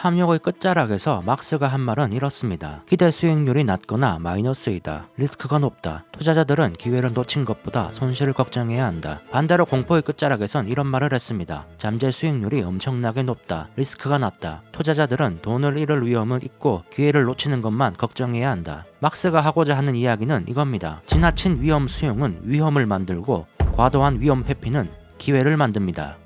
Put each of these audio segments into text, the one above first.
탐욕의 끝자락에서 막스가 한 말은 이렇습니다. 기대 수익률이 낮거나 마이너스이다. 리스크가 높다. 투자자들은 기회를 놓친 것보다 손실을 걱정해야 한다. 반대로 공포의 끝자락에선 이런 말을 했습니다. 잠재 수익률이 엄청나게 높다. 리스크가 낮다. 투자자들은 돈을 잃을 위험을 잊고 기회를 놓치는 것만 걱정해야 한다. 막스가 하고자 하는 이야기는 이겁니다. 지나친 위험 수용은 위험을 만들고 과도한 위험 회피는 기회를 만듭니다.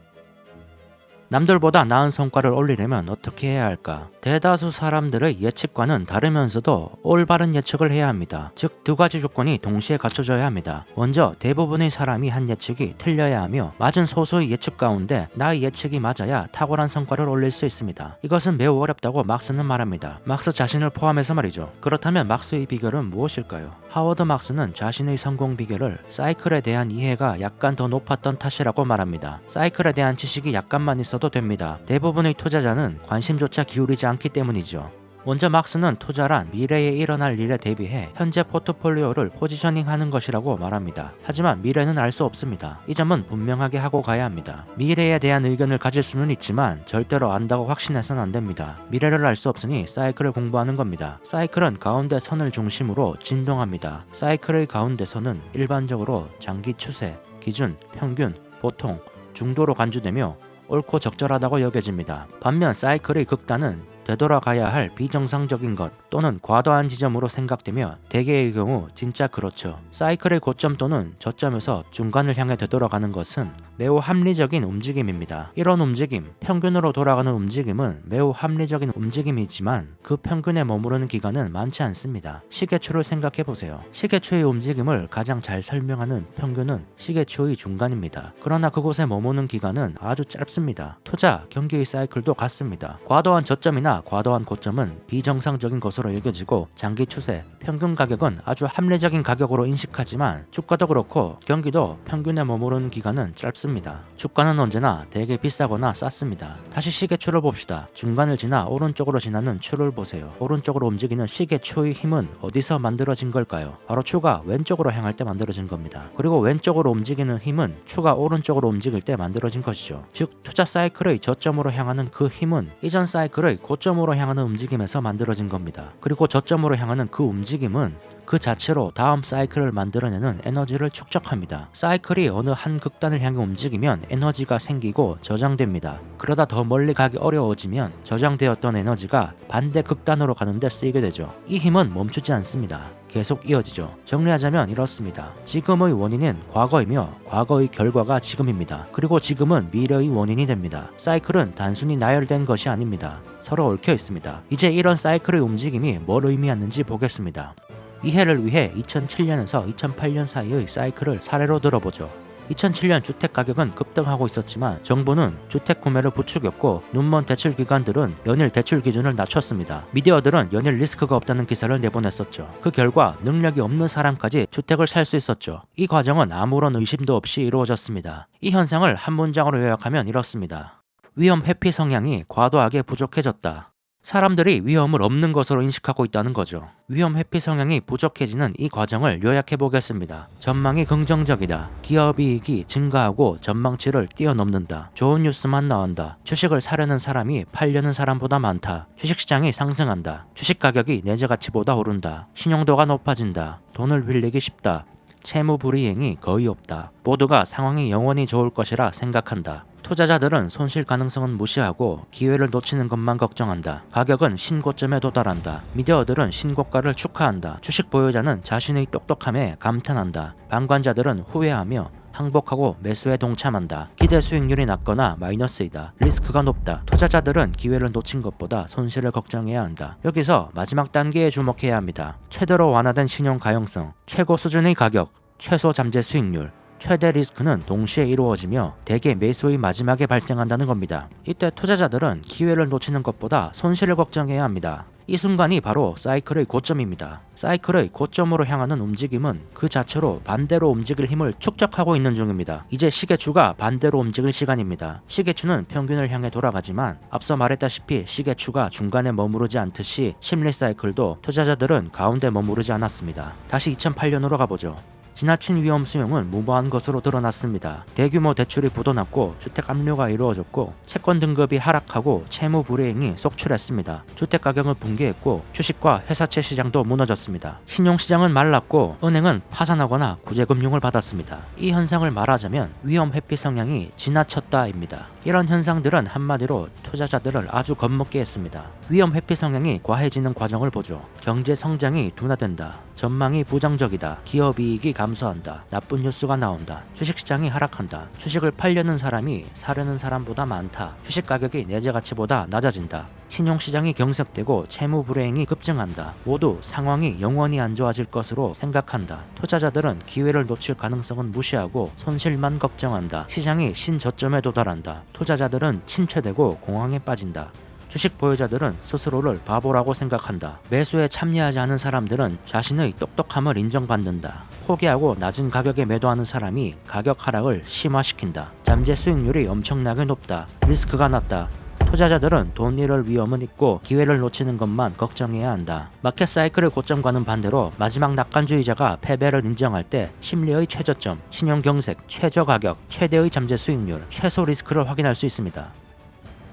남들보다 나은 성과를 올리려면 어떻게 해야 할까? 대다수 사람들의 예측과는 다르면서도 올바른 예측을 해야 합니다. 즉, 두 가지 조건이 동시에 갖춰져야 합니다. 먼저 대부분의 사람이 한 예측이 틀려야 하며 맞은 소수의 예측 가운데 나의 예측이 맞아야 탁월한 성과를 올릴 수 있습니다. 이것은 매우 어렵다고 막스는 말합니다. 막스 자신을 포함해서 말이죠. 그렇다면 막스의 비결은 무엇일까요? 하워드 막스는 자신의 성공 비결을 사이클에 대한 이해가 약간 더 높았던 탓이라고 말합니다. 사이클에 대한 지식이 약간만 있어도 됩니다. 대부분의 투자자는 관심조차 기울이지 않기 때문이죠. 먼저 막스는 투자란 미래에 일어날 일에 대비해 현재 포트폴리오를 포지셔닝하는 것이라고 말합니다. 하지만 미래는 알 수 없습니다. 이 점은 분명하게 하고 가야 합니다. 미래에 대한 의견을 가질 수는 있지만 절대로 안다고 확신해서는 안 됩니다. 미래를 알 수 없으니 사이클을 공부하는 겁니다. 사이클은 가운데 선을 중심으로 진동합니다. 사이클의 가운데 선은 일반적으로 장기 추세, 기준, 평균, 보통, 중도로 간주되며 옳고 적절하다고 여겨집니다. 반면 사이클의 극단은 되돌아가야 할 비정상적인 것 또는 과도한 지점으로 생각되며 대개의 경우 진짜 그렇죠. 사이클의 고점 또는 저점에서 중간을 향해 되돌아가는 것은 매우 합리적인 움직임입니다. 이런 움직임, 평균으로 돌아가는 움직임은 매우 합리적인 움직임이지만 그 평균에 머무르는 기간은 많지 않습니다. 시계추를 생각해보세요. 시계추의 움직임을 가장 잘 설명하는 평균은 시계추의 중간입니다. 그러나 그곳에 머무는 기간은 아주 짧습니다. 투자, 경기의 사이클도 같습니다. 과도한 저점이나 과도한 고점은 비정상적인 것으로 여겨지고 장기 추세, 평균 가격은 아주 합리적인 가격으로 인식하지만 주가도 그렇고 경기도 평균에 머무르는 기간은 짧습니다. 주가는 언제나 되게 비싸거나 쌌습니다. 다시 시계추를 봅시다. 중간을 지나 오른쪽으로 지나는 추를 보세요. 오른쪽으로 움직이는 시계추의 힘은 어디서 만들어진 걸까요? 바로 추가 왼쪽으로 향할 때 만들어진 겁니다. 그리고 왼쪽으로 움직이는 힘은 추가 오른쪽으로 움직일 때 만들어진 것이죠. 즉, 투자 사이클의 저점으로 향하는 그 힘은 이전 사이클의 고점으로 향하는 움직임에서 만들어진 겁니다. 그리고 저점으로 향하는 그 움직임은 그 자체로 다음 사이클을 만들어내는 에너지를 축적합니다. 사이클이 어느 한 극단을 향해 움직이면 에너지가 생기고 저장됩니다. 그러다 더 멀리 가기 어려워지면 저장되었던 에너지가 반대 극단으로 가는데 쓰이게 되죠. 이 힘은 멈추지 않습니다. 계속 이어지죠. 정리하자면 이렇습니다. 지금의 원인은 과거이며 과거의 결과가 지금입니다. 그리고 지금은 미래의 원인이 됩니다. 사이클은 단순히 나열된 것이 아닙니다. 서로 얽혀 있습니다. 이제 이런 사이클의 움직임이 뭘 의미하는지 보겠습니다. 이해를 위해 2007년에서 2008년 사이의 사이클을 사례로 들어보죠. 2007년 주택 가격은 급등하고 있었지만 정부는 주택 구매를 부추겼고 눈먼 대출 기관들은 연일 대출 기준을 낮췄습니다. 미디어들은 연일 리스크가 없다는 기사를 내보냈었죠. 그 결과 능력이 없는 사람까지 주택을 살 수 있었죠. 이 과정은 아무런 의심도 없이 이루어졌습니다. 이 현상을 한 문장으로 요약하면 이렇습니다. 위험 회피 성향이 과도하게 부족해졌다. 사람들이 위험을 없는 것으로 인식하고 있다는 거죠. 위험 회피 성향이 부족해지는 이 과정을 요약해 보겠습니다. 전망이 긍정적이다. 기업 이익이 증가하고 전망치를 뛰어넘는다. 좋은 뉴스만 나온다. 주식을 사려는 사람이 팔려는 사람보다 많다. 주식시장이 상승한다. 주식 가격이 내재 가치보다 오른다. 신용도가 높아진다. 돈을 빌리기 쉽다. 채무 불이행이 거의 없다. 모두가 상황이 영원히 좋을 것이라 생각한다. 투자자들은 손실 가능성은 무시하고 기회를 놓치는 것만 걱정한다. 가격은 신고점에 도달한다. 미디어들은 신고가를 축하한다. 주식 보유자는 자신의 똑똑함에 감탄한다. 방관자들은 후회하며 항복하고 매수에 동참한다. 기대 수익률이 낮거나 마이너스이다. 리스크가 높다. 투자자들은 기회를 놓친 것보다 손실을 걱정해야 한다. 여기서 마지막 단계에 주목해야 합니다. 최대로 완화된 신용 가용성, 최고 수준의 가격, 최소 잠재 수익률, 최대 리스크는 동시에 이루어지며 대개 매수의 마지막에 발생한다는 겁니다. 이때 투자자들은 기회를 놓치는 것보다 손실을 걱정해야 합니다. 이 순간이 바로 사이클의 고점입니다. 사이클의 고점으로 향하는 움직임은 그 자체로 반대로 움직일 힘을 축적하고 있는 중입니다. 이제 시계추가 반대로 움직일 시간입니다. 시계추는 평균을 향해 돌아가지만 앞서 말했다시피 시계추가 중간에 머무르지 않듯이 심리 사이클도 투자자들은 가운데 머무르지 않았습니다. 다시 2008년으로 가보죠. 지나친 위험 수용은 무모한 것으로 드러났습니다. 대규모 대출이 부도났고 주택 압류가 이루어졌고 채권 등급이 하락하고 채무 불이행이 속출했습니다. 주택 가격은 붕괴했고 주식과 회사채 시장도 무너졌습니다. 신용시장은 말랐고 은행은 파산하거나 구제금융을 받았습니다. 이 현상을 말하자면 위험 회피 성향이 지나쳤다입니다. 이런 현상들은 한마디로 투자자들을 아주 겁먹게 했습니다. 위험 회피 성향이 과해지는 과정을 보죠. 경제 성장이 둔화된다. 전망이 부정적이다. 기업 이익이 감소한다. 나쁜 뉴스가 나온다. 주식시장이 하락한다. 주식을 팔려는 사람이 사려는 사람보다 많다. 주식 가격이 내재 가치보다 낮아진다. 신용시장이 경색되고 채무 불이행이 급증한다. 모두 상황이 영원히 안 좋아질 것으로 생각한다. 투자자들은 기회를 놓칠 가능성은 무시하고 손실만 걱정한다. 시장이 신저점에 도달한다. 투자자들은 침체되고 공황에 빠진다. 주식 보유자들은 스스로를 바보라고 생각한다. 매수에 참여하지 않은 사람들은 자신의 똑똑함을 인정받는다. 포기하고 낮은 가격에 매도하는 사람이 가격 하락을 심화시킨다. 잠재 수익률이 엄청나게 높다. 리스크가 낮다. 투자자들은 돈 잃을 위험은 있고 기회를 놓치는 것만 걱정해야 한다. 마켓 사이클의 고점과는 반대로 마지막 낙관주의자가 패배를 인정할 때 심리의 최저점, 신용 경색, 최저 가격, 최대의 잠재 수익률, 최소 리스크를 확인할 수 있습니다.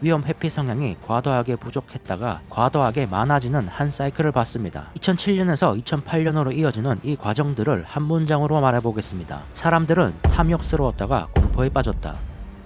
위험 회피 성향이 과도하게 부족했다가 과도하게 많아지는 한 사이클을 봤습니다. 2007년에서 2008년으로 이어지는 이 과정들을 한 문장으로 말해보겠습니다. 사람들은 탐욕스러웠다가 공포에 빠졌다.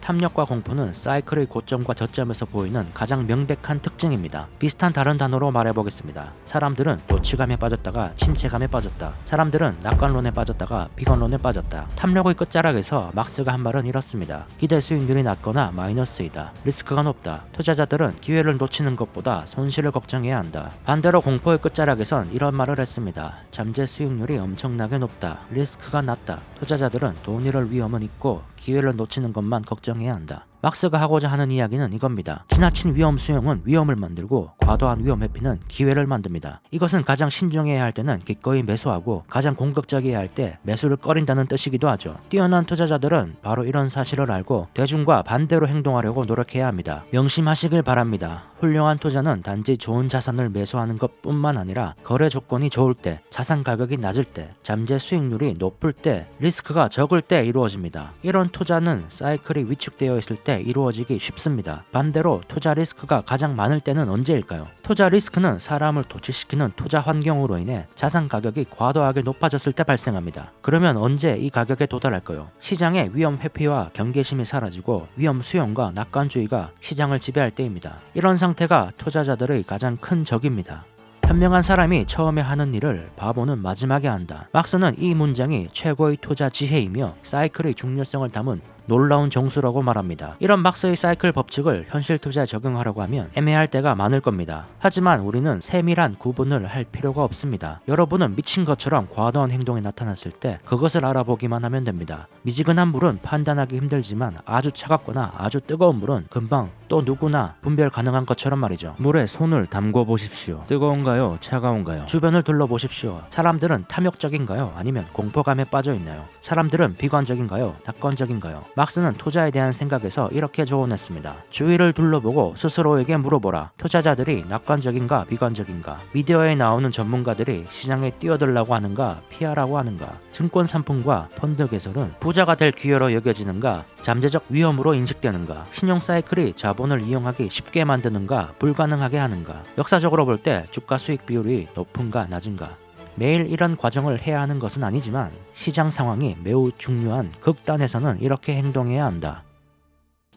탐욕과 공포는 사이클의 고점과 저점에서 보이는 가장 명백한 특징입니다. 비슷한 다른 단어로 말해보겠습니다. 사람들은 도취감에 빠졌다가 침체감에 빠졌다. 사람들은 낙관론에 빠졌다가 비관론에 빠졌다. 탐욕의 끝자락에서 막스가 한 말은 이렇습니다. 기대 수익률이 낮거나 마이너스이다. 리스크가 높다. 투자자들은 기회를 놓치는 것보다 손실을 걱정해야 한다. 반대로 공포의 끝자락에선 이런 말을 했습니다. 잠재 수익률이 엄청나게 높다. 리스크가 낮다. 투자자들은 돈 잃을 위험은 있고 기회를 놓치는 것만 걱정해야 한다. 막스가 하고자 하는 이야기는 이겁니다. 지나친 위험 수용은 위험을 만들고 과도한 위험 회피는 기회를 만듭니다. 이것은 가장 신중해야 할 때는 기꺼이 매수하고 가장 공격적이어야 할 때 매수를 꺼린다는 뜻이기도 하죠. 뛰어난 투자자들은 바로 이런 사실을 알고 대중과 반대로 행동하려고 노력해야 합니다. 명심하시길 바랍니다. 훌륭한 투자는 단지 좋은 자산을 매수하는 것뿐만 아니라 거래 조건이 좋을 때, 자산 가격이 낮을 때, 잠재 수익률이 높을 때, 리스크가 적을 때 이루어집니다. 이런 투자는 사이클이 위축되어 있을 때 이루어지기 쉽습니다. 반대로 투자 리스크가 가장 많을 때는 언제일까요? 투자 리스크는 사람을 도취시키는 투자 환경으로 인해 자산 가격이 과도하게 높아졌을 때 발생합니다. 그러면 언제 이 가격에 도달할까요? 시장의 위험 회피와 경계심이 사라지고 위험 수용과 낙관주의가 시장을 지배할 때입니다. 이런 상태가 투자자들의 가장 큰 적입니다. 현명한 사람이 처음에 하는 일을 바보는 마지막에 한다. 막스는 이 문장이 최고의 투자 지혜이며 사이클의 중요성을 담은 놀라운 정수라고 말합니다. 이런 막스의 사이클 법칙을 현실 투자에 적용하려고 하면 애매할 때가 많을 겁니다. 하지만 우리는 세밀한 구분을 할 필요가 없습니다. 여러분은 미친 것처럼 과도한 행동이 나타났을 때 그것을 알아보기만 하면 됩니다. 미지근한 물은 판단하기 힘들지만 아주 차갑거나 아주 뜨거운 물은 금방 또 누구나 분별 가능한 것처럼 말이죠. 물에 손을 담궈 보십시오. 뜨거운가요? 차가운가요? 주변을 둘러보십시오. 사람들은 탐욕적인가요? 아니면 공포감에 빠져 있나요? 사람들은 비관적인가요? 낙관적인가요? 막스는 투자에 대한 생각에서 이렇게 조언했습니다. 주위를 둘러보고 스스로에게 물어보라. 투자자들이 낙관적인가 비관적인가? 미디어에 나오는 전문가들이 시장에 뛰어들라고 하는가 피하라고 하는가? 증권 상품과 펀드 개설은 부자가 될 기회로 여겨지는가? 잠재적 위험으로 인식되는가? 신용 사이클이 자본을 이용하기 쉽게 만드는가? 불가능하게 하는가? 역사적으로 볼 때 주가 수익 비율이 높은가 낮은가? 매일 이런 과정을 해야 하는 것은 아니지만 시장 상황이 매우 중요한 극단에서는 이렇게 행동해야 한다.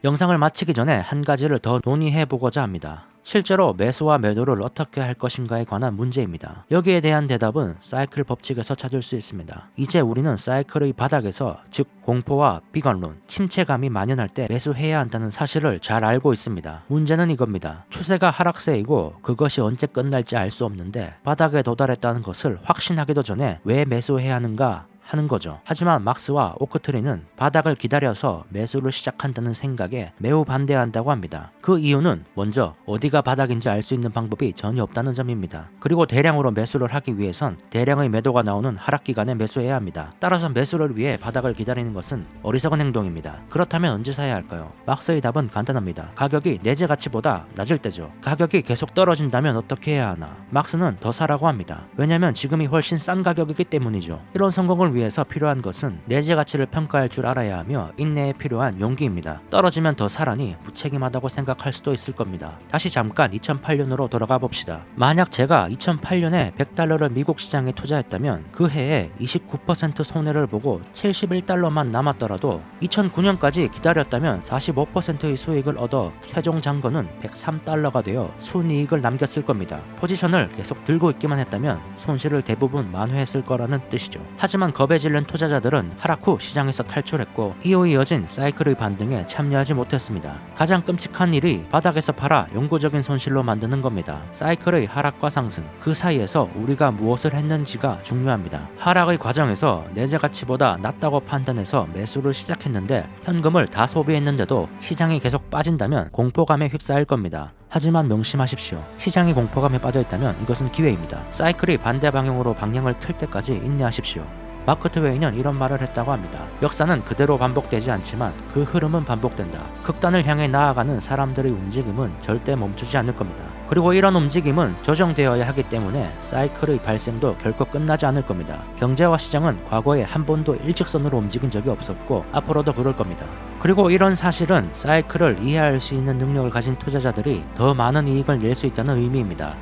영상을 마치기 전에 한 가지를 더 논의해 보고자 합니다. 실제로 매수와 매도를 어떻게 할 것인가에 관한 문제입니다. 여기에 대한 대답은 사이클 법칙에서 찾을 수 있습니다. 이제 우리는 사이클의 바닥에서, 즉 공포와 비관론, 침체감이 만연할 때 매수해야 한다는 사실을 잘 알고 있습니다. 문제는 이겁니다. 추세가 하락세이고 그것이 언제 끝날지 알 수 없는데 바닥에 도달했다는 것을 확신하기도 전에 왜 매수해야 하는가 하는 거죠. 하지만 막스와 오크트리는 바닥을 기다려서 매수를 시작한다는 생각에 매우 반대한다고 합니다. 그 이유는 먼저 어디가 바닥인지 알 수 있는 방법이 전혀 없다는 점입니다. 그리고 대량으로 매수를 하기 위해선 대량의 매도가 나오는 하락 기간에 매수해야 합니다. 따라서 매수를 위해 바닥을 기다리는 것은 어리석은 행동입니다. 그렇다면 언제 사야 할까요? 막스의 답은 간단합니다. 가격이 내재 가치보다 낮을 때죠. 가격이 계속 떨어진다면 어떻게 해야 하나? 막스는 더 사라고 합니다. 왜냐면 지금이 훨씬 싼 가격이기 때문이죠. 이런 성공을 위해서 필요한 것은 내재 가치를 평가할 줄 알아야 하며 인내에 필요한 용기입니다. 떨어지면 더 사라니 무책임하다고 생각할 수도 있을 겁니다. 다시 잠깐 2008년으로 돌아가 봅시다. 만약 제가 2008년에 100달러를 미국 시장에 투자했다면 그 해에 29% 손해를 보고 71달러만 남았더라도 2009년까지 기다렸다면 45%의 수익을 얻어 최종 잔고는 103달러가 되어 순이익을 남겼을 겁니다. 포지션을 계속 들고 있기만 했다면 손실을 대부분 만회했을 거라는 뜻이죠. 하지만 겁에 질린 투자자들은 하락 후 시장에서 탈출했고 이후 이어진 사이클의 반등에 참여하지 못했습니다. 가장 끔찍한 일이 바닥에서 팔아 영구적인 손실로 만드는 겁니다. 사이클의 하락과 상승, 그 사이에서 우리가 무엇을 했는지가 중요합니다. 하락의 과정에서 내재 가치보다 낮다고 판단해서 매수를 시작했는데 현금을 다 소비했는데도 시장이 계속 빠진다면 공포감에 휩싸일 겁니다. 하지만 명심하십시오. 시장이 공포감에 빠져있다면 이것은 기회입니다. 사이클이 반대 방향으로 방향을 틀 때까지 인내하십시오. 마크 트웨이는 이런 말을 했다고 합니다. 역사는 그대로 반복되지 않지만 그 흐름은 반복된다. 극단을 향해 나아가는 사람들의 움직임은 절대 멈추지 않을 겁니다. 그리고 이런 움직임은 조정되어야 하기 때문에 사이클의 발생도 결코 끝나지 않을 겁니다. 경제와 시장은 과거에 한 번도 일직선으로 움직인 적이 없었고 앞으로도 그럴 겁니다. 그리고 이런 사실은 사이클을 이해할 수 있는 능력을 가진 투자자들이 더 많은 이익을 낼 수 있다는 의미입니다.